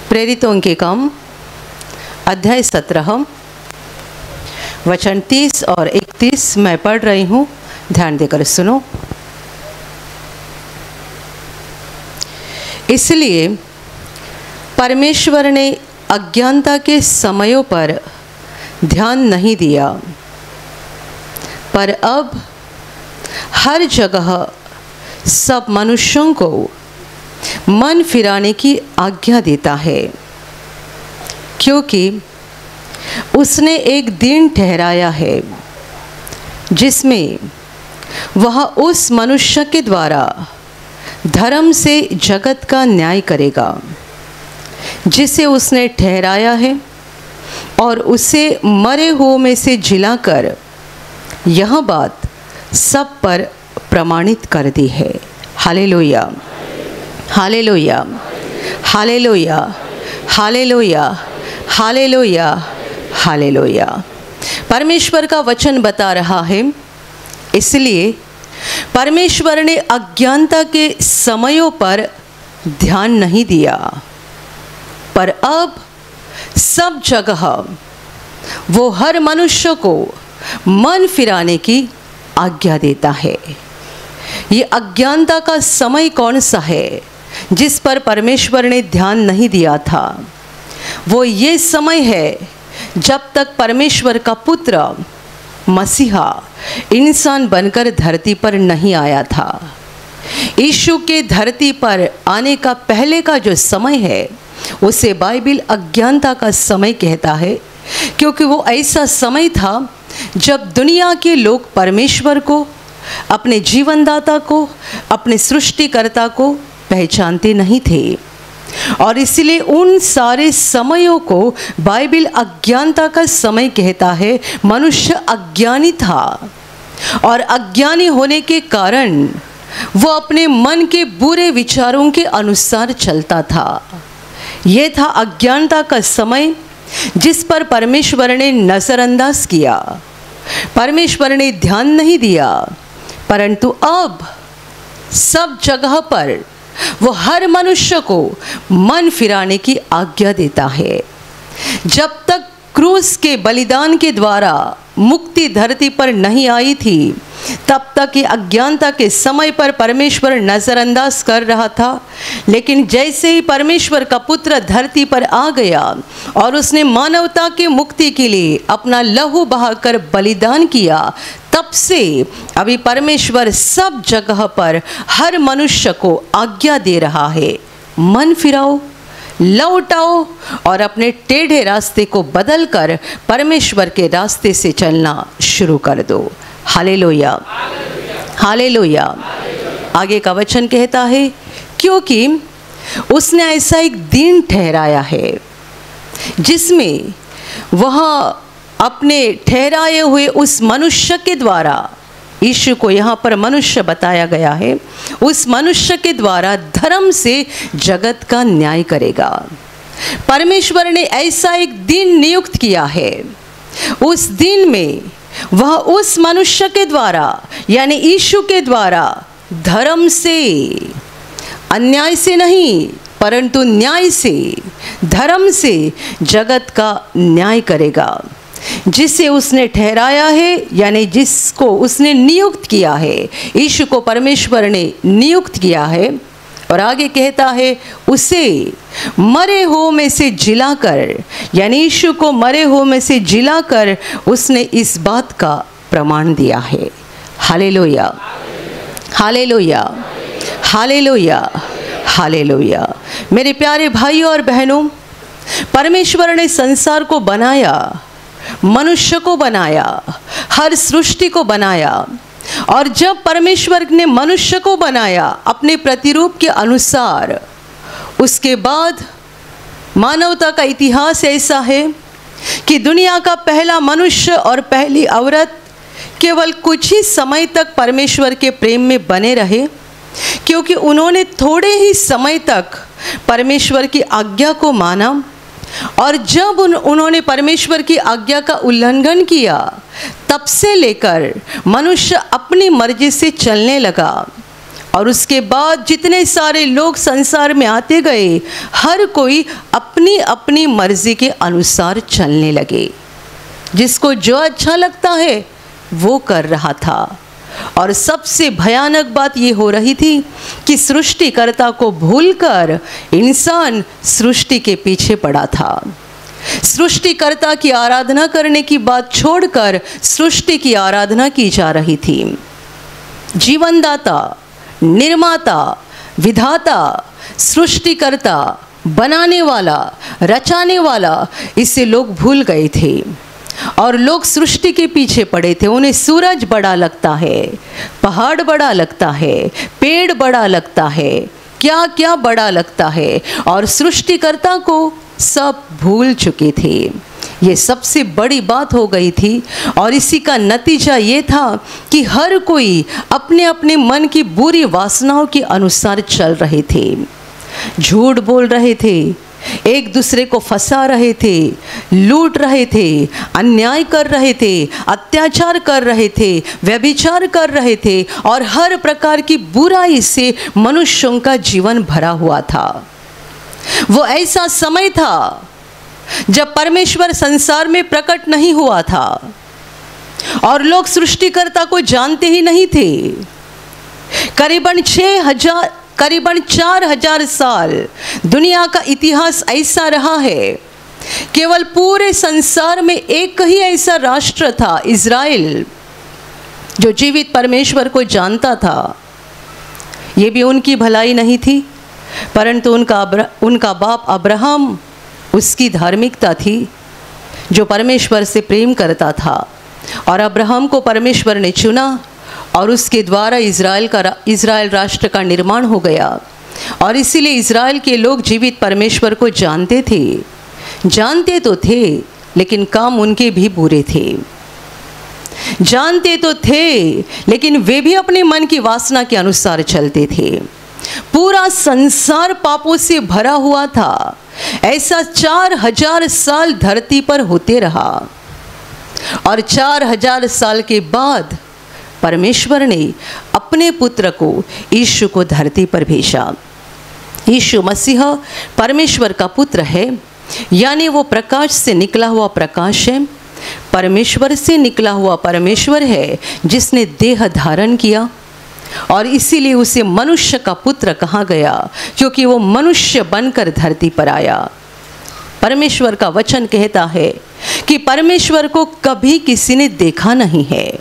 प्रेरितों के काम अध्याय 17 वचन 30 और 31 मैं पढ़ रही हूँ, ध्यान देकर सुनो। इसलिए परमेश्वर ने अज्ञानता के समयों पर ध्यान नहीं दिया, पर अब हर जगह सब मनुष्यों को मन फिराने की आज्ञा देता है, क्योंकि उसने एक दिन ठहराया है जिसमें वह उस मनुष्य के द्वारा धर्म से जगत का न्याय करेगा जिसे उसने ठहराया है, और उसे मरे हुओं में से जिलाकर यह बात सब पर प्रमाणित कर दी है। Hallelujah, hallelujah, hallelujah, hallelujah, hallelujah, hallelujah. परमेश्वर का वचन बता रहा है, इसलिए परमेश्वर ने अज्ञानता के समयों पर ध्यान नहीं दिया, पर अब सब जगह वो हर मनुष्य को मन फिराने की आज्ञा देता है। ये अज्ञानता का समय कौन सा है जिस पर परमेश्वर ने ध्यान नहीं दिया था? वो ये समय है जब तक परमेश्वर का पुत्र मसीहा इंसान बनकर धरती पर नहीं आया था। यीशु के धरती पर आने का पहले का जो समय है उसे बाइबल अज्ञानता का समय कहता है, क्योंकि वो ऐसा समय था जब दुनिया के लोग परमेश्वर को, अपने जीवनदाता को, अपने सृष्टिकर्ता को पहचानते नहीं थे। और इसलिए उन सारे समयों को बाइबल अज्ञानता का समय कहता है। मनुष्य अज्ञानी था और अज्ञानी होने के कारण वो अपने मन के बुरे विचारों के अनुसार चलता था। ये था अज्ञानता का समय जिस पर परमेश्वर ने नज़रअंदाज किया, परमेश्वर ने ध्यान नहीं दिया, परंतु अब सब जगह पर वो हर मनुष्य को मन फिराने की आज्ञा देता है। जब तक क्रूस के बलिदान के द्वारा मुक्ति धरती पर नहीं आई थी, तब तक ये अज्ञानता के समय पर परमेश्वर नज़रअंदाज कर रहा था। लेकिन जैसे ही परमेश्वर का पुत्र धरती पर आ गया और उसने मानवता की मुक्ति के लिए अपना लहू बहाकर बलिदान किया, तब से अभी परमेश्वर सब जगह पर हर मनुष्य को आज्ञा दे रहा है, मन फिराओ, लौट आओ और अपने टेढ़े रास्ते को बदलकर परमेश्वर के रास्ते से चलना शुरू कर दो। Hallelujah, hallelujah. आगे का वचन कहता है, क्योंकि उसने ऐसा एक दिन ठहराया है जिसमें वह अपने ठहराए हुए उस मनुष्य के द्वारा, यीशु को यहाँ पर मनुष्य बताया गया है, उस मनुष्य के द्वारा धर्म से जगत का न्याय करेगा। परमेश्वर ने ऐसा एक दिन नियुक्त किया है, उस दिन में वह उस मनुष्य के द्वारा यानी यीशु के द्वारा धर्म से, अन्याय से नहीं परंतु न्याय से, धर्म से जगत का न्याय करेगा। जिसे उसने ठहराया है यानी जिसको उसने नियुक्त किया है, यीशु को परमेश्वर ने नियुक्त किया है। और आगे कहता है, उसे मरे हुओं में से जिलाकर, यानी यीशु को मरे हुओं में से जिलाकर उसने इस बात का प्रमाण दिया है। Hallelujah, hallelujah, hallelujah, hallelujah. मेरे प्यारे भाइयों और बहनों, परमेश्वर ने संसार को बनाया, मनुष्य को बनाया, हर सृष्टि को बनाया। और जब परमेश्वर ने मनुष्य को बनाया अपने प्रतिरूप के अनुसार, उसके बाद मानवता का इतिहास ऐसा है कि दुनिया का पहला मनुष्य और पहली औरत केवल कुछ ही समय तक परमेश्वर के प्रेम में बने रहे, क्योंकि उन्होंने थोड़े ही समय तक परमेश्वर की आज्ञा को माना। और जब उन्होंने परमेश्वर की आज्ञा का उल्लंघन किया, तब से लेकर मनुष्य अपनी मर्जी से चलने लगा और उसके बाद जितने सारे लोग संसार में आते गए, हर कोई अपनी अपनी मर्जी के अनुसार चलने लगे। जिसको जो अच्छा लगता है वो कर रहा था। और सबसे भयानक बात ये हो रही थी कि सृष्टिकर्ता को भूलकर इंसान सृष्टि के पीछे पड़ा था। सृष्टिकर्ता की आराधना करने की बात छोड़कर सृष्टि की आराधना की जा रही थी। जीवनदाता, निर्माता, विधाता, सृष्टिकर्ता, बनाने वाला, रचाने वाला, इसे लोग भूल गए थे और लोग सृष्टि के पीछे पड़े थे। उन्हें सूरज बड़ा लगता है, पहाड़ बड़ा लगता है, पेड़ बड़ा लगता है, क्या क्या बड़ा लगता है, और सृष्टिकर्ता को सब भूल चुके थे। ये सबसे बड़ी बात हो गई थी और इसी का नतीजा ये था कि हर कोई अपने अपने मन की बुरी वासनाओं के अनुसार चल रहे थे, झूठ बोल रहे थे, एक दूसरे को फंसा रहे थे, लूट रहे थे, अन्याय कर रहे थे, अत्याचार कर रहे थे, व्यभिचार कर रहे थे और हर प्रकार की बुराई से मनुष्यों का जीवन भरा हुआ था। वो ऐसा समय था जब परमेश्वर संसार में प्रकट नहीं हुआ था और लोग सृष्टिकर्ता को जानते ही नहीं थे। करीबन 4000 साल दुनिया का इतिहास ऐसा रहा है। केवल पूरे संसार में एक ही ऐसा राष्ट्र था, इज़राइल, जो जीवित परमेश्वर को जानता था। ये भी उनकी भलाई नहीं थी, परंतु उनका बाप अब्राहम, उसकी धार्मिकता थी, जो परमेश्वर से प्रेम करता था और अब्राहम को परमेश्वर ने चुना और उसके द्वारा इज़राइल राष्ट्र का निर्माण हो गया। और इसीलिए इज़राइल के लोग जीवित परमेश्वर को जानते थे। जानते तो थे लेकिन काम उनके भी बुरे थे। जानते तो थे लेकिन वे भी अपने मन की वासना के अनुसार चलते थे। पूरा संसार पापों से भरा हुआ था। ऐसा 4000 साल धरती पर होते रहा और 4000 साल के बाद परमेश्वर ने अपने पुत्र को, यीशु को धरती पर भेजा। यीशु मसीह परमेश्वर का पुत्र है, यानी वो प्रकाश से निकला हुआ प्रकाश है, परमेश्वर से निकला हुआ परमेश्वर है, जिसने देह धारण किया और इसीलिए उसे मनुष्य का पुत्र कहा गया, क्योंकि वो मनुष्य बनकर धरती पर आया। परमेश्वर का वचन कहता है कि परमेश्वर को कभी किसी ने देखा नहीं है,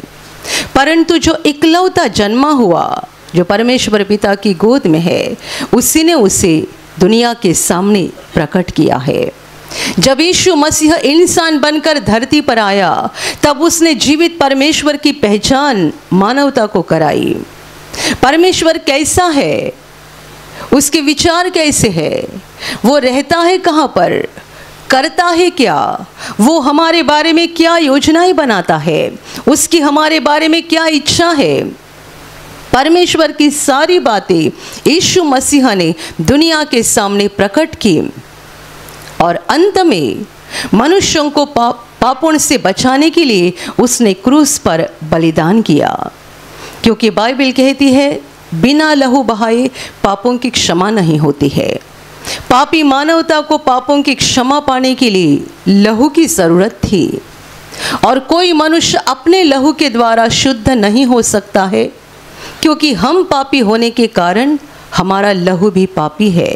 परंतु जो इकलौता जन्मा हुआ, जो परमेश्वर पिता की गोद में है, उसी ने उसे दुनिया के सामने प्रकट किया है। जब यीशु मसीह इंसान बनकर धरती पर आया, तब उसने जीवित परमेश्वर की पहचान मानवता को कराई। परमेश्वर कैसा है, उसके विचार कैसे है, वो रहता है कहाँ पर, करता है क्या, वो हमारे बारे में क्या योजनाएं बनाता है, उसकी हमारे बारे में क्या इच्छा है। परमेश्वर की सारी बातें यीशु मसीह ने दुनिया के सामने प्रकट की और अंत में मनुष्यों को पापों से बचाने के लिए उसने क्रूस पर बलिदान किया, क्योंकि बाइबल कहती है बिना लहू बहाए पापों की क्षमा नहीं होती है। पापी मानवता को पापों की क्षमा पाने के लिए लहू की ज़रूरत थी और कोई मनुष्य अपने लहू के द्वारा शुद्ध नहीं हो सकता है, क्योंकि हम पापी होने के कारण हमारा लहू भी पापी है।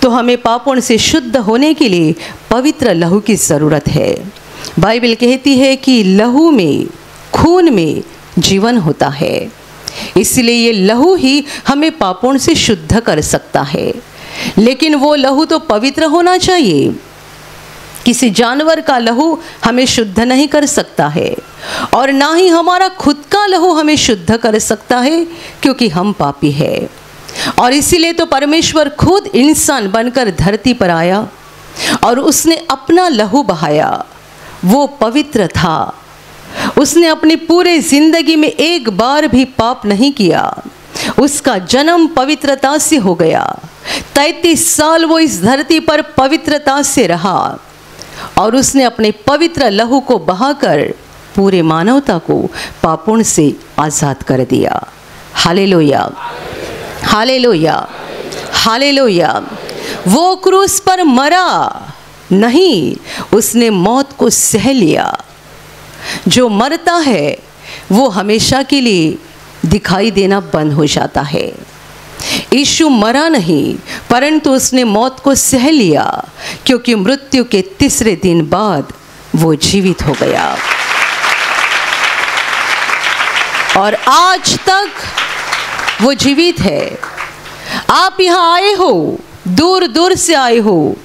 तो हमें पापों से शुद्ध होने के लिए पवित्र लहू की ज़रूरत है। बाइबल कहती है कि लहू में, खून में जीवन होता है, इसलिए ये लहू ही हमें पापों से शुद्ध कर सकता है। लेकिन वो लहू तो पवित्र होना चाहिए। किसी जानवर का लहू हमें शुद्ध नहीं कर सकता है और ना ही हमारा खुद का लहू हमें शुद्ध कर सकता है, क्योंकि हम पापी हैं। और इसीलिए तो परमेश्वर खुद इंसान बनकर धरती पर आया और उसने अपना लहू बहाया। वो पवित्र था, उसने अपनी पूरे जिंदगी में एक बार भी पाप नहीं किया। उसका जन्म पवित्रता से हो गया। 33 साल वो इस धरती पर पवित्रता से रहा और उसने अपने पवित्र लहू को बहाकर पूरे मानवता को पापों से आज़ाद कर दिया। हालेलुया। Hallelujah, hallelujah. वो क्रूस पर मरा नहीं, उसने मौत को सह लिया। जो मरता है वो हमेशा के लिए दिखाई देना बंद हो जाता है। यीशु मरा नहीं, परंतु उसने मौत को सह लिया, क्योंकि मृत्यु के तीसरे दिन बाद वो जीवित हो गया। और आज तक वो जीवित है। आप यहाँ आए हो, दूर दूर से आए हो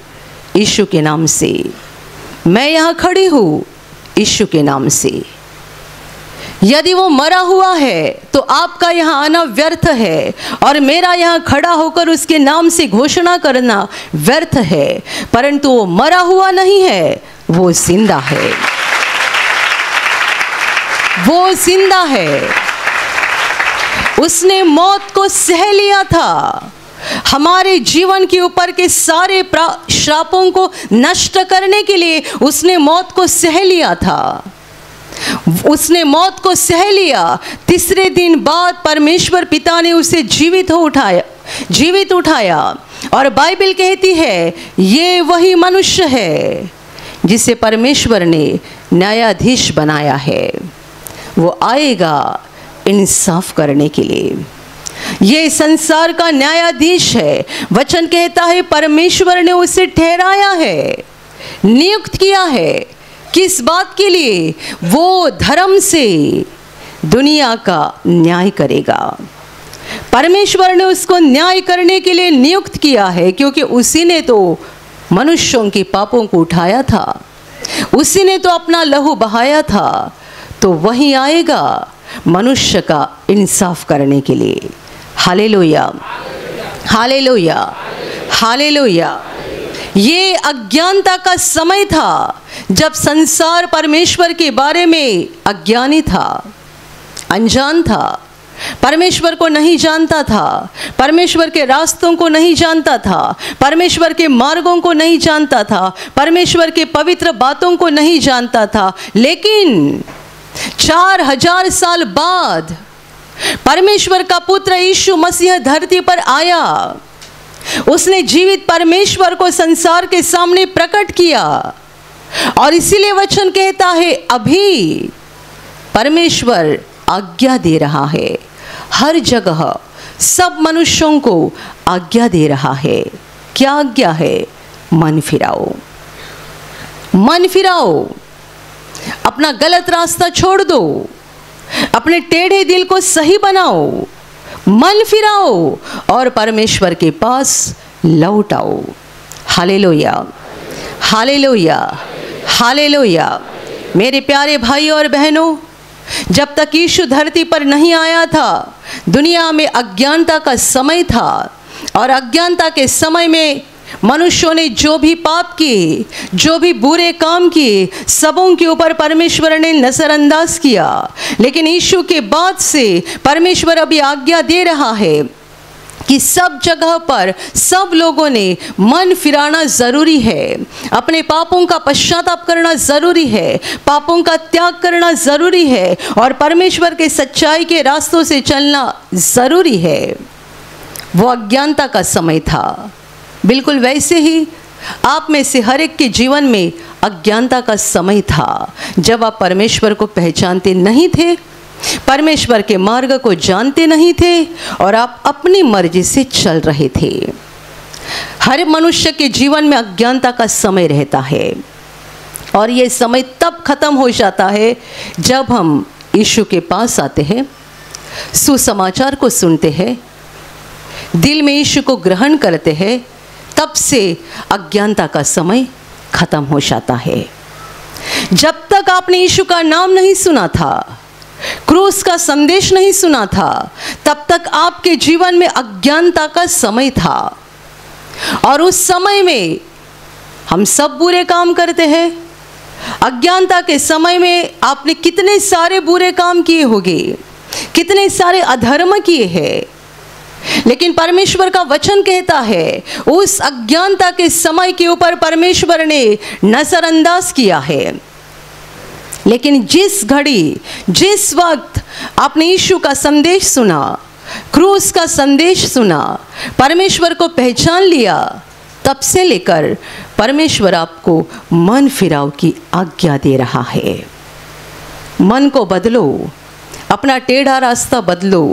यीशु के नाम से। मैं यहाँ खड़ी हूँ यीशु के नाम से। यदि वो मरा हुआ है तो आपका यहाँ आना व्यर्थ है, और मेरा यहाँ खड़ा होकर उसके नाम से घोषणा करना व्यर्थ है। परंतु वो मरा हुआ नहीं है, वो जिंदा है, वो जिंदा है। उसने मौत को सह लिया था। हमारे जीवन के ऊपर के सारे श्रापों को नष्ट करने के लिए उसने मौत को सह लिया था। उसने मौत को सह लिया। तीसरे दिन बाद परमेश्वर पिता ने उसे जीवित उठाया। और बाइबल कहती है ये वही मनुष्य है जिसे परमेश्वर ने न्यायाधीश बनाया है। वो आएगा इंसाफ करने के लिए। ये संसार का न्यायाधीश है। वचन कहता है परमेश्वर ने उसे ठहराया है, नियुक्त किया है। किस बात के लिए? वो धर्म से दुनिया का न्याय करेगा। परमेश्वर ने उसको न्याय करने के लिए नियुक्त किया है, क्योंकि उसी ने तो मनुष्यों के पापों को उठाया था, उसी ने तो अपना लहू बहाया था। तो वही आएगा मनुष्य का इंसाफ करने के लिए। Hallelujah, hallelujah, hallelujah. ये अज्ञानता का समय था जब संसार परमेश्वर के बारे में अज्ञानी था, अनजान था, परमेश्वर को नहीं जानता था, परमेश्वर के रास्तों को नहीं जानता था, परमेश्वर के मार्गों को नहीं जानता था, परमेश्वर के पवित्र बातों को नहीं जानता था। लेकिन 4000 साल बाद परमेश्वर का पुत्र यीशु मसीह धरती पर आया। उसने जीवित परमेश्वर को संसार के सामने प्रकट किया। और इसीलिए वचन कहता है अभी परमेश्वर आज्ञा दे रहा है, हर जगह सब मनुष्यों को आज्ञा दे रहा है। क्या आज्ञा है? मन फिराओ, मन फिराओ, अपना गलत रास्ता छोड़ दो, अपने टेढ़े दिल को सही बनाओ, मन फिराओ और परमेश्वर के पास लौट आओ। Hallelujah, hallelujah, hallelujah. मेरे प्यारे भाई और बहनों, जब तक यीशु धरती पर नहीं आया था दुनिया में अज्ञानता का समय था। और अज्ञानता के समय में मनुष्यों ने जो भी पाप किए, जो भी बुरे काम किए, सबों के ऊपर परमेश्वर ने नजरअंदाज किया। लेकिन यीशु के बाद से परमेश्वर अभी आज्ञा दे रहा है कि सब जगह पर सब लोगों ने मन फिराना ज़रूरी है, अपने पापों का पश्चाताप करना ज़रूरी है, पापों का त्याग करना ज़रूरी है और परमेश्वर के सच्चाई के रास्तों से चलना ज़रूरी है। वो अज्ञानता का समय था। बिल्कुल वैसे ही आप में से हर एक के जीवन में अज्ञानता का समय था, जब आप परमेश्वर को पहचानते नहीं थे, परमेश्वर के मार्ग को जानते नहीं थे और आप अपनी मर्जी से चल रहे थे। हर मनुष्य के जीवन में अज्ञानता का समय रहता है और ये समय तब खत्म हो जाता है जब हम यीशु के पास आते हैं, सुसमाचार को सुनते हैं, दिल में यीशु को ग्रहण करते हैं। तब से अज्ञानता का समय खत्म हो जाता है। जब तक आपने यीशु का नाम नहीं सुना था, क्रूस का संदेश नहीं सुना था, तब तक आपके जीवन में अज्ञानता का समय था। और उस समय में हम सब बुरे काम करते हैं। अज्ञानता के समय में आपने कितने सारे बुरे काम किए होंगे, कितने सारे अधर्म किए हैं। लेकिन परमेश्वर का वचन कहता है उस अज्ञानता के समय के ऊपर परमेश्वर ने नजरअंदाज किया है। लेकिन जिस घड़ी, जिस वक्त आपने यीशु का संदेश सुना, क्रूस का संदेश सुना, परमेश्वर को पहचान लिया, तब से लेकर परमेश्वर आपको मन फिराव की आज्ञा दे रहा है। मन को बदलो, अपना टेढ़ा रास्ता बदलो।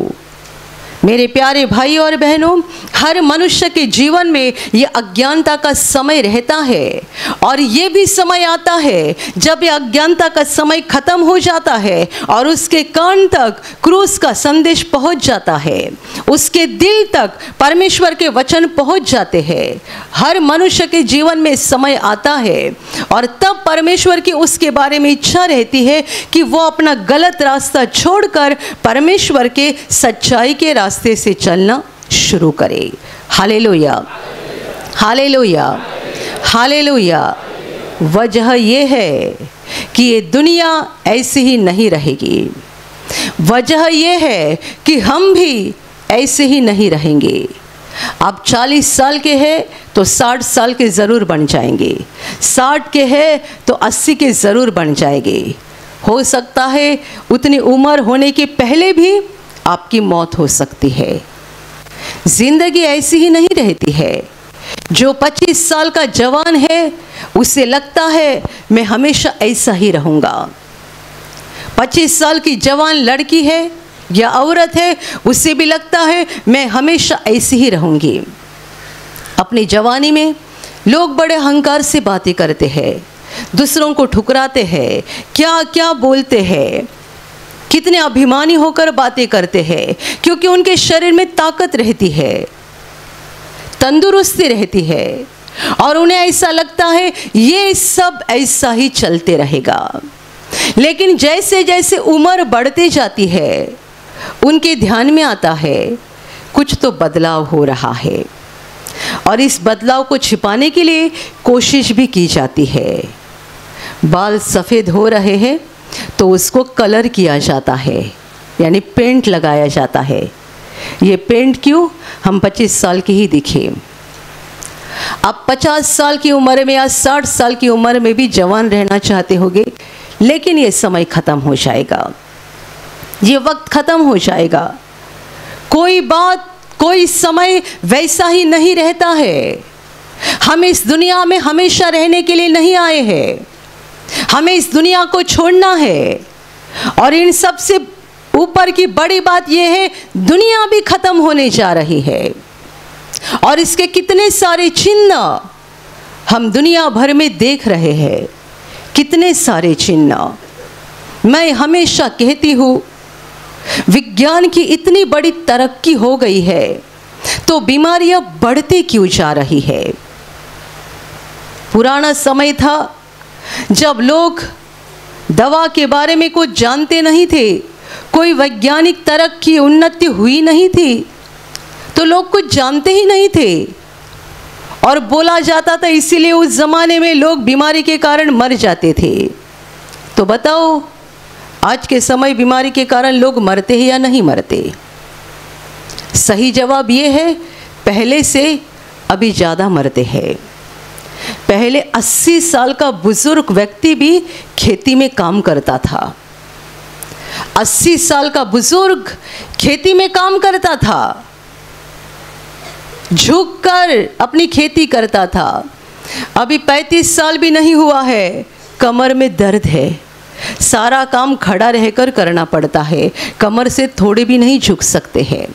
मेरे प्यारे भाई और बहनों, हर मनुष्य के जीवन में ये अज्ञानता का समय रहता है, और ये भी समय आता है जब ये अज्ञानता का समय खत्म हो जाता है और उसके कान तक क्रूस का संदेश पहुंच जाता है, उसके दिल तक परमेश्वर के वचन पहुंच जाते हैं। हर मनुष्य के जीवन में समय आता है और तब परमेश्वर की उसके बारे में इच्छा रहती है कि वो अपना गलत रास्ता छोड़कर परमेश्वर के सच्चाई के रास्ते से चलना शुरू करे। Hallelujah, hallelujah, hallelujah. वजह यह है कि ये दुनिया ऐसी ही नहीं रहेगी। वजह यह है कि हम भी ऐसे ही नहीं रहेंगे। आप 40 साल के हैं तो 60 साल के ज़रूर बन जाएंगे, 60 के हैं तो 80 के ज़रूर बन जाएंगे। हो सकता है उतनी उम्र होने के पहले भी आपकी मौत हो सकती है। जिंदगी ऐसी ही नहीं रहती है। जो 25 साल का जवान है उसे लगता है मैं हमेशा ऐसा ही रहूँगा। 25 साल की जवान लड़की है या औरत है, उसे भी लगता है मैं हमेशा ऐसी ही रहूँगी। अपनी जवानी में लोग बड़े अहंकार से बातें करते हैं, दूसरों को ठुकराते हैं, क्या क्या बोलते हैं, कितने अभिमानी होकर बातें करते हैं, क्योंकि उनके शरीर में ताकत रहती है, तंदुरुस्ती रहती है, और उन्हें ऐसा लगता है ये सब ऐसा ही चलते रहेगा। लेकिन जैसे जैसे उम्र बढ़ती जाती है उनके ध्यान में आता है कुछ तो बदलाव हो रहा है, और इस बदलाव को छिपाने के लिए कोशिश भी की जाती है। बाल सफ़ेद हो रहे हैं तो उसको कलर किया जाता है, यानी पेंट लगाया जाता है। ये पेंट क्यों? हम 25 साल के ही दिखे। आप 50 साल की उम्र में या 60 साल की उम्र में भी जवान रहना चाहते होंगे, लेकिन ये समय ख़त्म हो जाएगा, ये वक्त ख़त्म हो जाएगा। कोई बात, कोई समय वैसा ही नहीं रहता है। हम इस दुनिया में हमेशा रहने के लिए नहीं आए हैं, हमें इस दुनिया को छोड़ना है। और इन सब से ऊपर की बड़ी बात यह है, दुनिया भी खत्म होने जा रही है, और इसके कितने सारे चिन्ह हम दुनिया भर में देख रहे हैं, कितने सारे चिन्ह। मैं हमेशा कहती हूँ, विज्ञान की इतनी बड़ी तरक्की हो गई है तो बीमारियां बढ़ती क्यों जा रही है? पुराना समय था जब लोग दवा के बारे में कुछ जानते नहीं थे, कोई वैज्ञानिक तरक्की उन्नति हुई नहीं थी, तो लोग कुछ जानते ही नहीं थे, और बोला जाता था इसीलिए उस ज़माने में लोग बीमारी के कारण मर जाते थे। तो बताओ, आज के समय बीमारी के कारण लोग मरते हैं या नहीं मरते? सही जवाब ये है, पहले से अभी ज़्यादा मरते हैं। पहले 80 साल का बुजुर्ग व्यक्ति भी खेती में काम करता था। 80 साल का बुजुर्ग खेती में काम करता था, झुककर अपनी खेती करता था। अभी 35 साल भी नहीं हुआ है, कमर में दर्द है, सारा काम खड़ा रहकर करना पड़ता है, कमर से थोड़े भी नहीं झुक सकते हैं।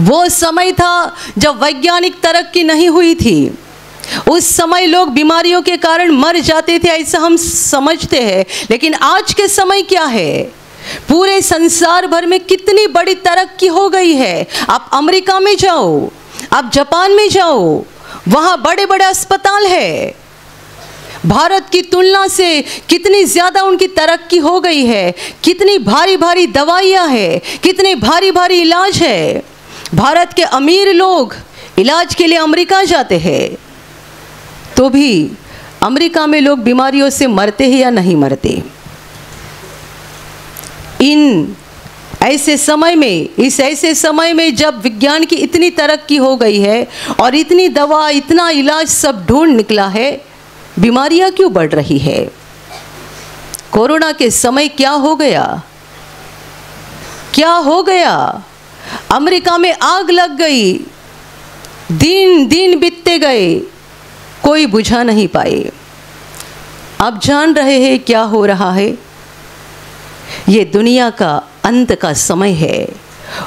वो समय था जब वैज्ञानिक तरक्की नहीं हुई थी। उस समय लोग बीमारियों के कारण मर जाते थे, ऐसा हम समझते हैं। लेकिन आज के समय क्या है? पूरे संसार भर में कितनी बड़ी तरक्की हो गई है। आप अमेरिका में जाओ, आप जापान में जाओ, वहाँ बड़े बड़े अस्पताल है। भारत की तुलना से कितनी ज़्यादा उनकी तरक्की हो गई है, कितनी भारी भारी दवाइयाँ हैं, कितने भारी भारी इलाज है। भारत के अमीर लोग इलाज के लिए अमेरिका जाते हैं, तो भी अमेरिका में लोग बीमारियों से मरते हैं या नहीं मरते? इन ऐसे समय में, इस ऐसे समय में जब विज्ञान की इतनी तरक्की हो गई है और इतनी दवा, इतना इलाज सब ढूंढ निकला है, बीमारियां क्यों बढ़ रही है? कोरोना के समय क्या हो गया? क्या हो गया? अमेरिका में आग लग गई, दिन दिन बीतते गए, कोई बुझा नहीं पाए। आप जान रहे हैं क्या हो रहा है? ये दुनिया का अंत का समय है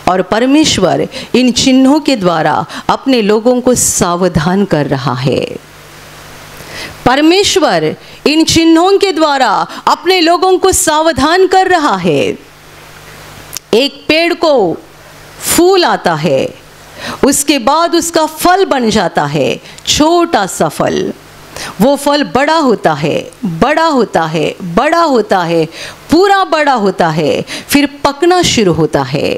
और परमेश्वर इन चिन्हों के द्वारा अपने लोगों को सावधान कर रहा है। परमेश्वर इन चिन्हों के द्वारा अपने लोगों को सावधान कर रहा है। एक पेड़ को फूल आता है, उसके बाद उसका फल बन जाता है, छोटा सा फल। वो फल बड़ा होता है, बड़ा होता है, बड़ा होता है, पूरा बड़ा होता है, फिर पकना शुरू होता है।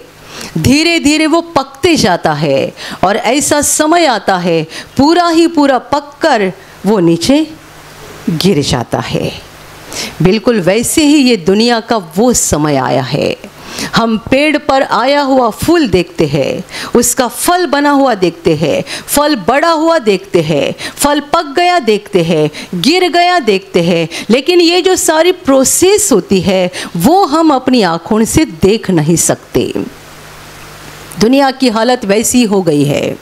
धीरे धीरे वो पकते जाता है और ऐसा समय आता है पूरा ही पूरा पककर वो नीचे गिर जाता है। बिल्कुल वैसे ही ये दुनिया का वो समय आया है। हम पेड़ पर आया हुआ फूल देखते हैं, उसका फल बना हुआ देखते हैं, फल बड़ा हुआ देखते हैं, फल पक गया देखते हैं, गिर गया देखते हैं, लेकिन ये जो सारी प्रोसेस होती है वो हम अपनी आँखों से देख नहीं सकते। दुनिया की हालत वैसी हो गई है।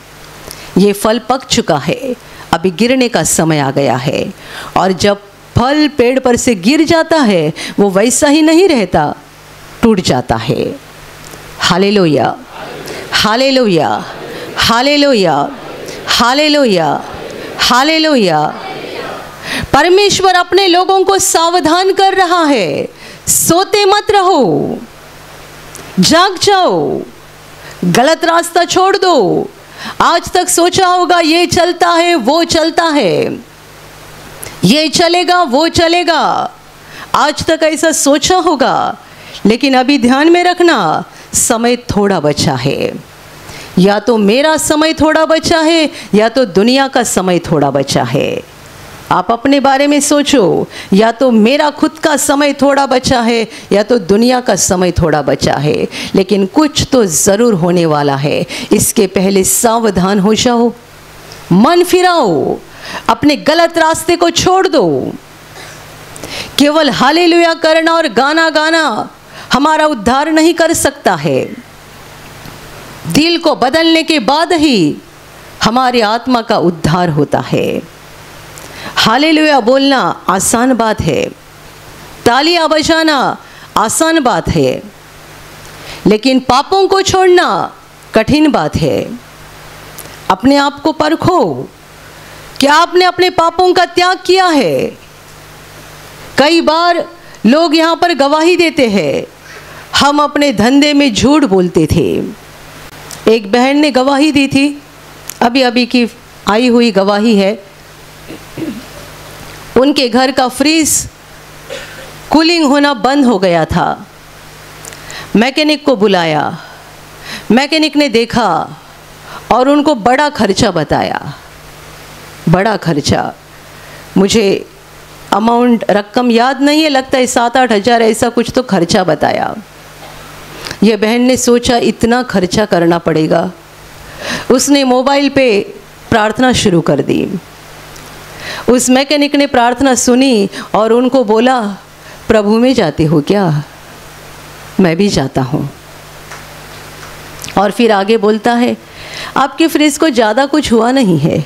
ये फल पक चुका है, अभी गिरने का समय आ गया है, और जब फल पेड़ पर से गिर जाता है वो वैसा ही नहीं रहता, टूट जाता है। Hallelujah, hallelujah, hallelujah, hallelujah, hallelujah. परमेश्वर अपने लोगों को सावधान कर रहा है। सोते मत रहो, जाग जाओ, गलत रास्ता छोड़ दो। आज तक सोचा होगा ये चलता है, वो चलता है, ये चलेगा, वो चलेगा। आज तक ऐसा सोचा होगा, लेकिन अभी ध्यान में रखना, समय थोड़ा बचा है। या तो मेरा समय थोड़ा बचा है या तो दुनिया का समय थोड़ा बचा है। आप अपने बारे में सोचो, या तो मेरा खुद का समय थोड़ा बचा है या तो दुनिया का समय थोड़ा बचा है, लेकिन कुछ तो ज़रूर होने वाला है। इसके पहले सावधान हो जाओ, मन फिराओ, अपने गलत रास्ते को छोड़ दो। केवल हालेलुया करना और गाना गाना हमारा उद्धार नहीं कर सकता है। दिल को बदलने के बाद ही हमारी आत्मा का उद्धार होता है। हालेलुया बोलना आसान बात है, तालियां बजाना आसान बात है, लेकिन पापों को छोड़ना कठिन बात है। अपने आप को परखो, क्या आपने अपने पापों का त्याग किया है? कई बार लोग यहाँ पर गवाही देते हैं, हम अपने धंधे में झूठ बोलते थे। एक बहन ने गवाही दी थी, अभी अभी की आई हुई गवाही है। उनके घर का फ्रीज कूलिंग होना बंद हो गया था। मैकेनिक को बुलाया, मैकेनिक ने देखा और उनको बड़ा खर्चा बताया, बड़ा खर्चा। मुझे अमाउंट रकम याद नहीं है, लगता है 7-8 हज़ार ऐसा कुछ तो खर्चा बताया। ये बहन ने सोचा इतना खर्चा करना पड़ेगा। उसने मोबाइल पे प्रार्थना शुरू कर दी। उस मैकेनिक ने प्रार्थना सुनी और उनको बोला, प्रभु में जाते हो क्या? मैं भी जाता हूँ। और फिर आगे बोलता है, आपके फ्रिज को ज़्यादा कुछ हुआ नहीं है,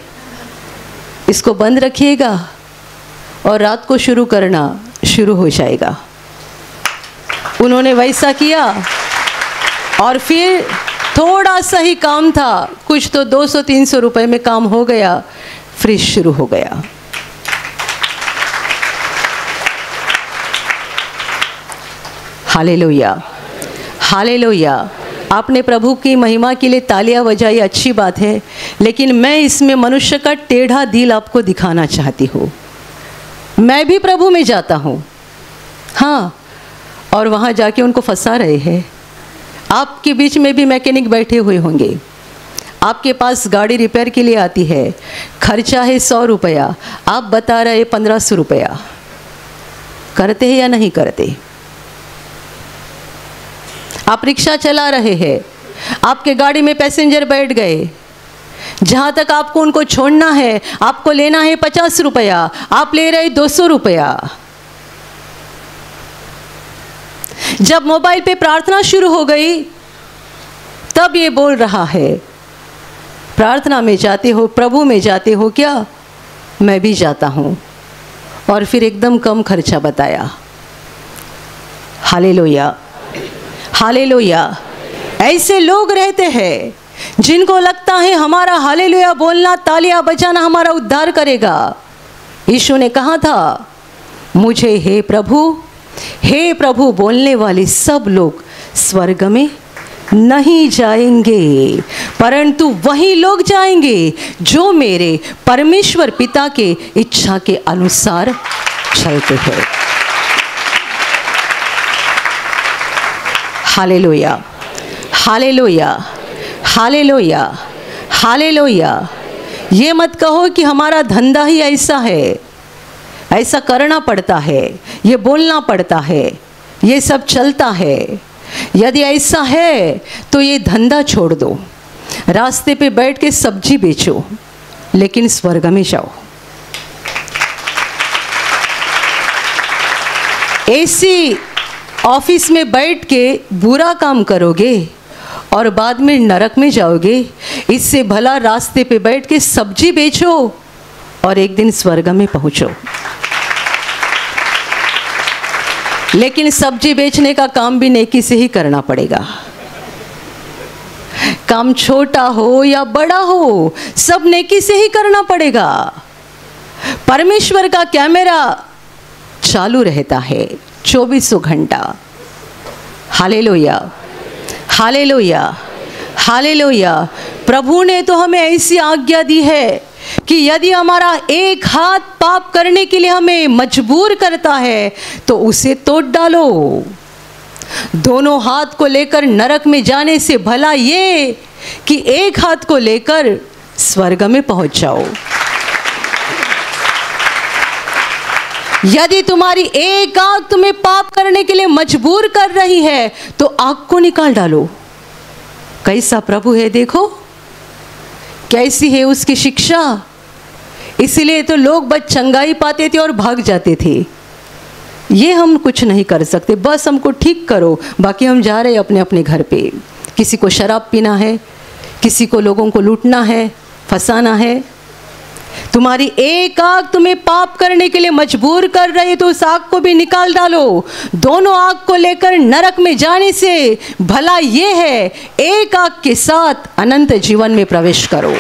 इसको बंद रखिएगा और रात को शुरू करना शुरू हो जाएगा। उन्होंने वैसा किया और फिर थोड़ा सा ही काम था, कुछ तो 200-300 रुपए में काम हो गया, फ्रिज शुरू हो गया। Hallelujah, hallelujah. आपने प्रभु की महिमा के लिए तालियां बजाई, अच्छी बात है, लेकिन मैं इसमें मनुष्य का टेढ़ा दिल आपको दिखाना चाहती हूँ। मैं भी प्रभु में जाता हूँ, हाँ, और वहाँ जाके उनको फंसा रहे हैं। आपके बीच में भी मैकेनिक बैठे हुए होंगे, आपके पास गाड़ी रिपेयर के लिए आती है, खर्चा है 100 रुपया, आप बता रहे 1500 रुपया। करते हैं या नहीं करते? आप रिक्शा चला रहे हैं, आपके गाड़ी में पैसेंजर बैठ गए, जहाँ तक आपको उनको छोड़ना है आपको लेना है 50 रुपया, आप ले रहे 200 रुपया। जब मोबाइल पे प्रार्थना शुरू हो गई तब ये बोल रहा है, प्रार्थना में जाते हो, प्रभु में जाते हो क्या? मैं भी जाता हूँ। और फिर एकदम कम खर्चा बताया। Hallelujah, hallelujah. ऐसे लोग रहते हैं जिनको लगता है हमारा हालेलुया बोलना, तालियां बजाना हमारा उद्धार करेगा। यीशु ने कहा था, मुझे हे प्रभु बोलने वाले सब लोग स्वर्ग में नहीं जाएंगे, परंतु वही लोग जाएंगे जो मेरे परमेश्वर पिता के इच्छा के अनुसार चलते हैं। Hallelujah, hallelujah, hallelujah, hallelujah. ये मत कहो कि हमारा धंधा ही ऐसा है, ऐसा करना पड़ता है, ये बोलना पड़ता है, ये सब चलता है। यदि ऐसा है तो ये धंधा छोड़ दो, रास्ते पे बैठ के सब्जी बेचो, लेकिन स्वर्ग में जाओ। ऐसी ऑफिस में बैठ के बुरा काम करोगे और बाद में नरक में जाओगे, इससे भला रास्ते पे बैठ के सब्जी बेचो और एक दिन स्वर्ग में पहुंचो। लेकिन सब्जी बेचने का काम भी नेकी से ही करना पड़ेगा। काम छोटा हो या बड़ा हो, सब नेकी से ही करना पड़ेगा। परमेश्वर का कैमरा चालू रहता है 24 घंटा। Hallelujah, hallelujah, hallelujah. प्रभु ने तो हमें ऐसी आज्ञा दी है कि यदि हमारा एक हाथ पाप करने के लिए हमें मजबूर करता है तो उसे तोड़ डालो। दोनों हाथ को लेकर नरक में जाने से भला ये कि एक हाथ को लेकर स्वर्ग में पहुंच जाओ। यदि तुम्हारी एक आंख तुम्हें पाप करने के लिए मजबूर कर रही है तो आंख को निकाल डालो। कैसा प्रभु है देखो, कैसी है उसकी शिक्षा। इसलिए तो लोग बस चंगाई पाते थे और भाग जाते थे। ये हम कुछ नहीं कर सकते, बस हमको ठीक करो, बाकी हम जा रहे अपने अपने घर पे। किसी को शराब पीना है, किसी को लोगों को लूटना है, फंसाना है। तुम्हारी एक आंख तुम्हें पाप करने के लिए मजबूर कर रही है तो उस आंख को भी निकाल डालो। दोनों आंख को लेकर नरक में जाने से भला ये है एक आंख के साथ अनंत जीवन में प्रवेश करो।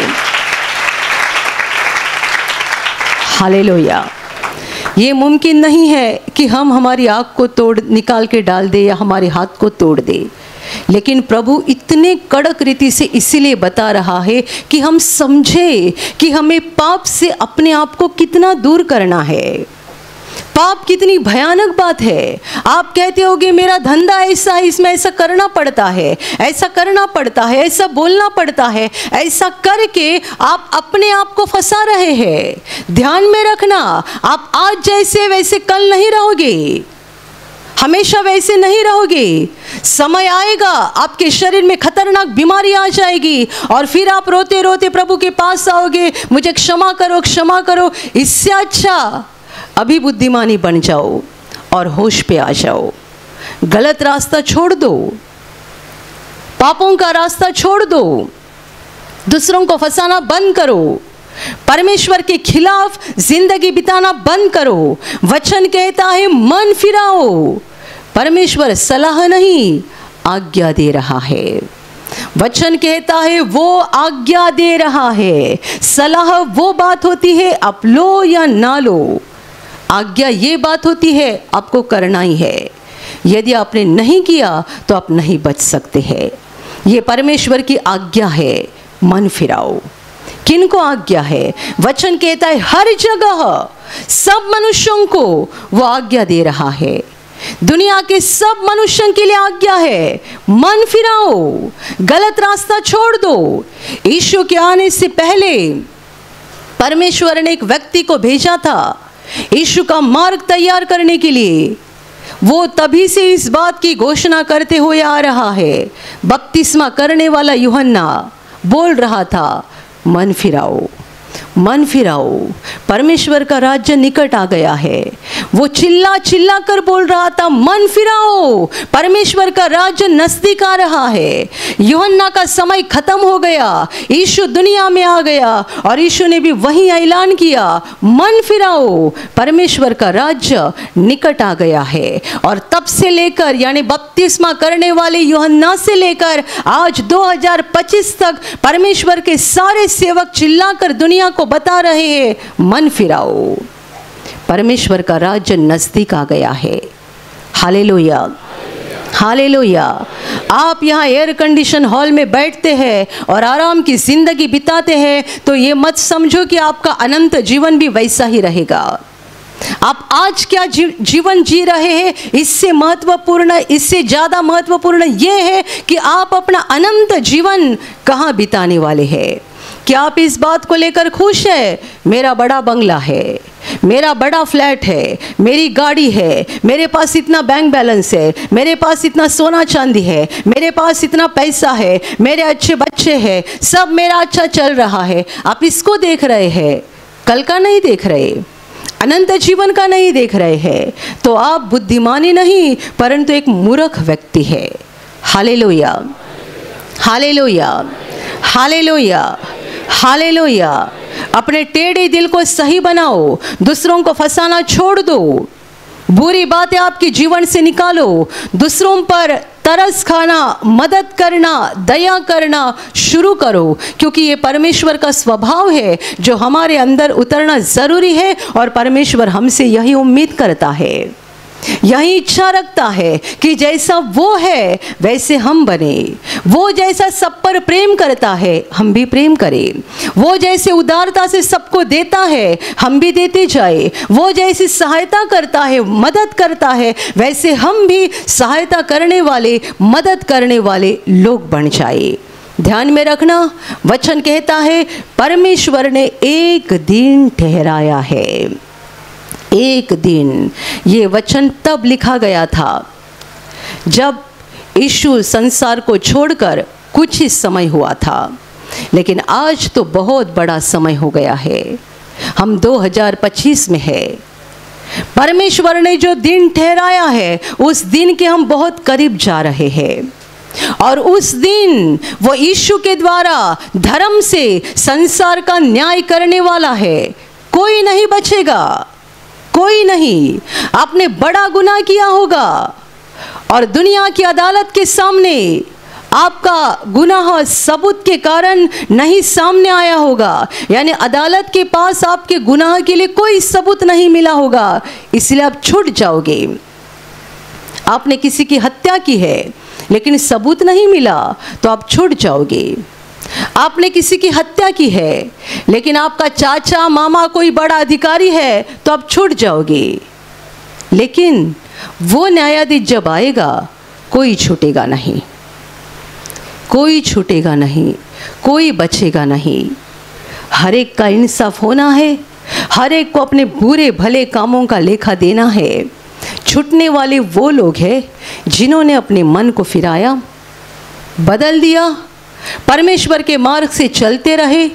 हालेलुया। ये मुमकिन नहीं है कि हम हमारी आंख को तोड़ निकाल के डाल दे या हमारे हाथ को तोड़ दे, लेकिन प्रभु इतने कड़क रीति से इसीलिए बता रहा है कि हम समझे कि हमें पाप से अपने आप को कितना दूर करना है। पाप कितनी भयानक बात है। आप कहते होगे मेरा धंधा ऐसा है, इसमें ऐसा करना पड़ता है, ऐसा करना पड़ता है, ऐसा बोलना पड़ता है। ऐसा करके आप अपने आप को फंसा रहे हैं। ध्यान में रखना, आप आज जैसे वैसे कल नहीं रहोगे, हमेशा वैसे नहीं रहोगे। समय आएगा आपके शरीर में खतरनाक बीमारी आ जाएगी और फिर आप रोते रोते प्रभु के पास आओगे, मुझे क्षमा करो, क्षमा करो। इससे अच्छा अभी बुद्धिमानी बन जाओ और होश पे आ जाओ। गलत रास्ता छोड़ दो, पापों का रास्ता छोड़ दो, दूसरों को फंसाना बंद करो, परमेश्वर के खिलाफ जिंदगी बिताना बंद करो। वचन कहता है मन फिराओ। परमेश्वर सलाह नहीं आज्ञा दे रहा है। वचन कहता है वो आज्ञा दे रहा है। सलाह वो बात होती है आप लो या ना लो, आज्ञा ये बात होती है आपको करना ही है। यदि आपने नहीं किया तो आप नहीं बच सकते हैं। ये परमेश्वर की आज्ञा है, मन फिराओ। किनको आज्ञा है? वचन कहता है हर जगह सब मनुष्यों को वो आज्ञा दे रहा है। दुनिया के सब मनुष्यों के लिए आज्ञा है, मन फिराओ, गलत रास्ता छोड़ दो। यीशु के आने से पहले परमेश्वर ने एक व्यक्ति को भेजा था यीशु का मार्ग तैयार करने के लिए। वो तभी से इस बात की घोषणा करते हुए आ रहा है। बपतिस्मा करने वाला यूहन्ना बोल रहा था मन फिराओ, मन फिराओ, परमेश्वर का राज्य निकट आ गया है। वो चिल्ला चिल्ला कर बोल रहा था, मन फिराओ, परमेश्वर का राज्य नजदीक आ रहा है। यूहन्ना का समय खत्म हो गया, यीशु दुनिया में आ गया और यीशु ने भी वही ऐलान किया, मन फिराओ, परमेश्वर का राज्य निकट आ गया है। और तब से लेकर, यानी बपतिस्मा करने वाले यूहन्ना से लेकर आज 2025 तक परमेश्वर के सारे सेवक चिल्लाकर दुनिया को बता रहे हैं, मन फिराओ, परमेश्वर का राज्य नजदीक आ गया है। Hallelujah, hallelujah. आप यहाँ एयर कंडीशन हॉल में बैठते हैं और आराम की जिंदगी बिताते हैं, तो ये मत समझो कि आपका अनंत जीवन भी वैसा ही रहेगा। आप आज क्या जीवन जी रहे हैं, इससे महत्वपूर्ण, इससे ज़्यादा महत्वपूर्ण ये है कि आप अपना अनंत जीवन कहाँ बिताने वाले हैं। क्या आप इस बात को लेकर खुश है, मेरा बड़ा बंगला है, मेरा बड़ा फ्लैट है, मेरी गाड़ी है, मेरे पास इतना बैंक बैलेंस है, मेरे पास इतना सोना चांदी है, मेरे पास इतना पैसा है, मेरे अच्छे बच्चे हैं, सब मेरा अच्छा चल रहा है। आप इसको देख रहे हैं, कल का नहीं देख रहे, अनंत जीवन का नहीं देख रहे हैं, तो आप बुद्धिमानी नहीं परंतु एक मूर्ख व्यक्ति है। Hallelujah, hallelujah, hallelujah, hallelujah. अपने टेढ़े दिल को सही बनाओ, दूसरों को फंसाना छोड़ दो, बुरी बातें आपके जीवन से निकालो, दूसरों पर तरस खाना, मदद करना, दया करना शुरू करो, क्योंकि ये परमेश्वर का स्वभाव है जो हमारे अंदर उतरना ज़रूरी है और परमेश्वर हमसे यही उम्मीद करता है, यही इच्छा रखता है कि जैसा वो है वैसे हम बने। वो जैसा सब पर प्रेम करता है हम भी प्रेम करें, वो जैसे उदारता से सबको देता है हम भी देते जाए, वो जैसी सहायता करता है, मदद करता है, वैसे हम भी सहायता करने वाले, मदद करने वाले लोग बन जाए। ध्यान में रखना, वचन कहता है परमेश्वर ने एक दिन ठहराया है, एक दिन। ये वचन तब लिखा गया था जब यीशु संसार को छोड़कर कुछ ही समय हुआ था, लेकिन आज तो बहुत बड़ा समय हो गया है। हम 2025 में है। परमेश्वर ने जो दिन ठहराया है उस दिन के हम बहुत करीब जा रहे हैं, और उस दिन वो यीशु के द्वारा धर्म से संसार का न्याय करने वाला है। कोई नहीं बचेगा, कोई नहीं। आपने बड़ा गुनाह किया होगा और दुनिया की अदालत के सामने आपका गुनाह सबूत के कारण नहीं सामने आया होगा, यानी अदालत के पास आपके गुनाह के लिए कोई सबूत नहीं मिला होगा, इसलिए आप छूट जाओगे। आपने किसी की हत्या की है लेकिन सबूत नहीं मिला तो आप छूट जाओगे। आपने किसी की हत्या की है लेकिन आपका चाचा मामा कोई बड़ा अधिकारी है तो आप छूट जाओगे। लेकिन वो न्यायाधीश जब आएगा कोई छूटेगा नहीं, कोई छूटेगा नहीं, कोई बचेगा नहीं। हर एक का इंसाफ होना है, हर एक को अपने बुरे भले कामों का लेखा देना है। छूटने वाले वो लोग हैं जिन्होंने अपने मन को फिराया, बदल दिया, परमेश्वर के मार्ग से चलते रहे,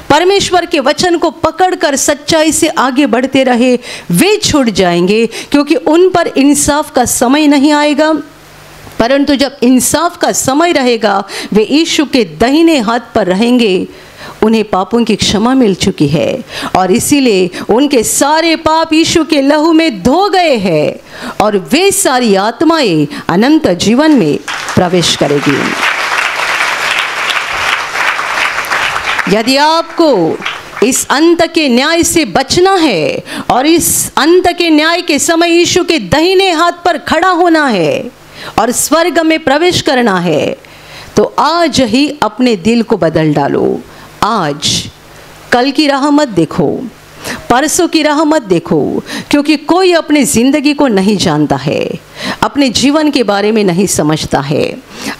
परमेश्वर के वचन को पकड़कर सच्चाई से आगे बढ़ते रहे। वे छूट जाएंगे क्योंकि उन पर इंसाफ का समय नहीं आएगा, परंतु जब इंसाफ का समय रहेगा वे यीशु के दाहिने हाथ पर रहेंगे। उन्हें पापों की क्षमा मिल चुकी है और इसीलिए उनके सारे पाप यीशु के लहू में धो गए हैं और वे सारी आत्माएं अनंत जीवन में प्रवेश करेगी। यदि आपको इस अंत के न्याय से बचना है और इस अंत के न्याय के समय यीशु के दाहिने हाथ पर खड़ा होना है और स्वर्ग में प्रवेश करना है, तो आज ही अपने दिल को बदल डालो। आज, कल की राह मत देखो, परसों की राह मत देखो, क्योंकि कोई अपनी जिंदगी को नहीं जानता है, अपने जीवन के बारे में नहीं समझता है।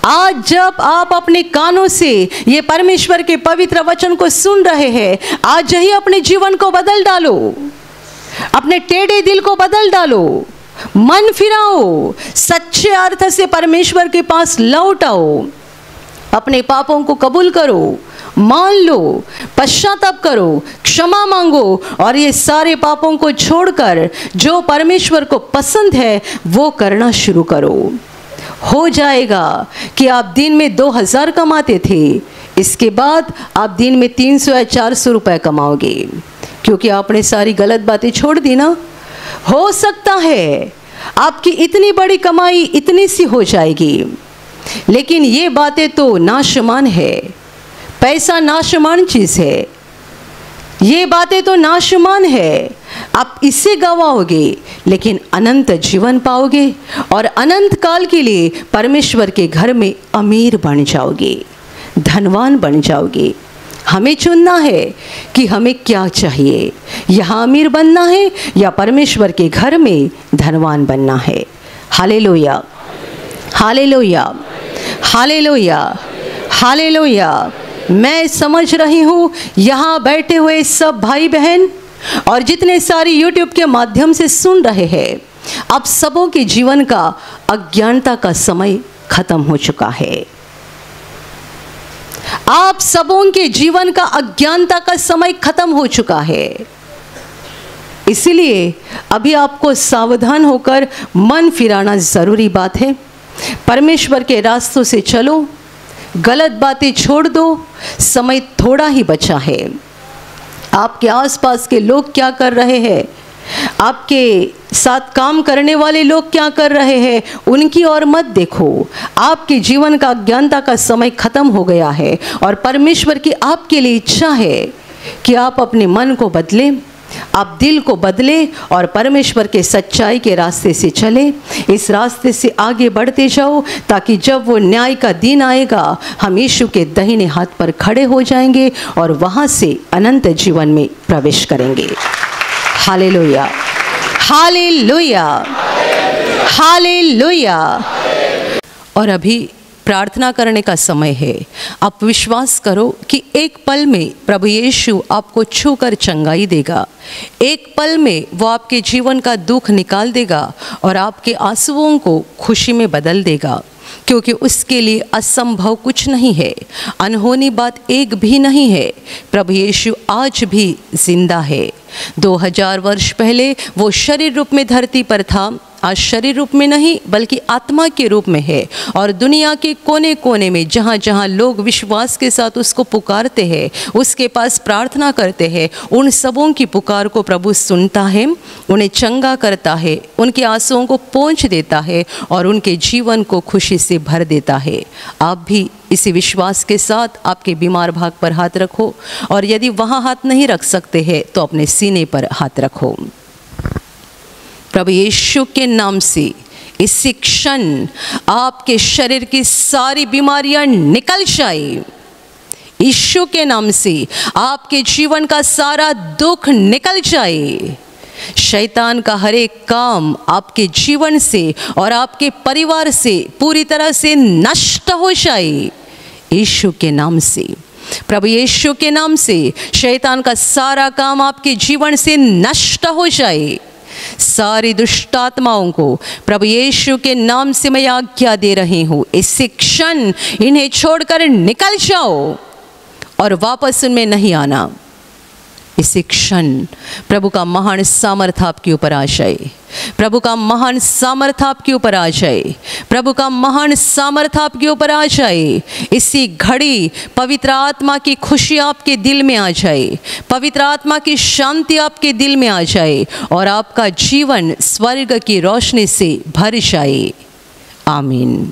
आज जब आप अपने कानों से ये परमेश्वर के पवित्र वचन को सुन रहे हैं, आज ही अपने जीवन को बदल डालो, अपने टेढ़े दिल को बदल डालो, मन फिराओ, सच्चे अर्थ से परमेश्वर के पास लौट आओ, अपने पापों को कबूल करो मान लो, पश्चाताप करो, क्षमा मांगो और ये सारे पापों को छोड़कर जो परमेश्वर को पसंद है वो करना शुरू करो। हो जाएगा कि आप दिन में 2000 कमाते थे, इसके बाद आप दिन में 300 या 400 रुपए कमाओगे, क्योंकि आपने सारी गलत बातें छोड़ दी ना। हो सकता है आपकी इतनी बड़ी कमाई इतनी सी हो जाएगी, लेकिन ये बातें तो नाशमान है। पैसा नाशमान चीज़ है, ये बातें तो नाशमान है। आप इसे गवाओगे लेकिन अनंत जीवन पाओगे और अनंत काल के लिए परमेश्वर के घर में अमीर बन जाओगे, धनवान बन जाओगे। हमें चुनना है कि हमें क्या चाहिए, यहाँ अमीर बनना है या परमेश्वर के घर में धनवान बनना है। Hallelujah, hallelujah, hallelujah, hallelujah. मैं समझ रही हूँ यहाँ बैठे हुए सब भाई बहन और जितने सारे यूट्यूब के माध्यम से सुन रहे हैं, अब सबों के जीवन का अज्ञानता का समय खत्म हो चुका है। आप सबों के जीवन का अज्ञानता का समय खत्म हो चुका है। इसलिए अभी आपको सावधान होकर मन फिराना जरूरी बात है। परमेश्वर के रास्तों से चलो, गलत बातें छोड़ दो। समय थोड़ा ही बचा है। आपके आसपास के लोग क्या कर रहे हैं, आपके साथ काम करने वाले लोग क्या कर रहे हैं, उनकी ओर मत देखो। आपके जीवन का अज्ञानता का समय खत्म हो गया है और परमेश्वर की आपके लिए इच्छा है कि आप अपने मन को बदलें, आप दिल को बदले और परमेश्वर के सच्चाई के रास्ते से चले। इस रास्ते से आगे बढ़ते जाओ, ताकि जब वो न्याय का दिन आएगा हम यीशु के दाहिने हाथ पर खड़े हो जाएंगे और वहाँ से अनंत जीवन में प्रवेश करेंगे। Hallelujah, hallelujah, hallelujah. और अभी प्रार्थना करने का समय है। आप विश्वास करो कि एक पल में प्रभु यीशु आपको छूकर चंगाई देगा। एक पल में वो आपके जीवन का दुख निकाल देगा और आपके आंसुओं को खुशी में बदल देगा, क्योंकि उसके लिए असंभव कुछ नहीं है, अनहोनी बात एक भी नहीं है। प्रभु यीशु आज भी जिंदा है। 2000 वर्ष पहले वो शरीर रूप में धरती पर था, आज शरीर रूप में नहीं बल्कि आत्मा के रूप में है। और दुनिया के कोने कोने में जहाँ जहाँ लोग विश्वास के साथ उसको पुकारते हैं, उसके पास प्रार्थना करते हैं, उन सबों की पुकार को प्रभु सुनता है, उन्हें चंगा करता है, उनके आंसुओं को पोंछ देता है और उनके जीवन को खुशी से भर देता है। आप भी इसी विश्वास के साथ आपके बीमार भाग पर हाथ रखो, और यदि वहाँ हाथ नहीं रख सकते हैं तो अपने सीने पर हाथ रखो। प्रभु यीशु के नाम से इसी क्षण आपके शरीर की सारी बीमारियां निकल जाए। यीशु के नाम से आपके जीवन का सारा दुख निकल जाए। शैतान का हर एक काम आपके जीवन से और आपके परिवार से पूरी तरह से नष्ट हो जाए। यीशु के नाम से, प्रभु यीशु के नाम से शैतान का सारा काम आपके जीवन से नष्ट हो जाए। सारी दुष्ट आत्माओं को प्रभु यीशु के नाम से मैं आज्ञा दे रही हूँ, इसी क्षण इन्हें छोड़कर निकल जाओ और वापस उनमें नहीं आना। इसी क्षण प्रभु का महान सामर्थ आपके ऊपर आ जाए। प्रभु का महान सामर्थ आपके ऊपर आ जाए। प्रभु का महान सामर्थ आपके ऊपर आ जाए। इसी घड़ी पवित्र आत्मा की खुशी आपके दिल में आ जाए, पवित्र आत्मा की शांति आपके दिल में आ जाए और आपका जीवन स्वर्ग की रोशनी से भर जाए। आमीन।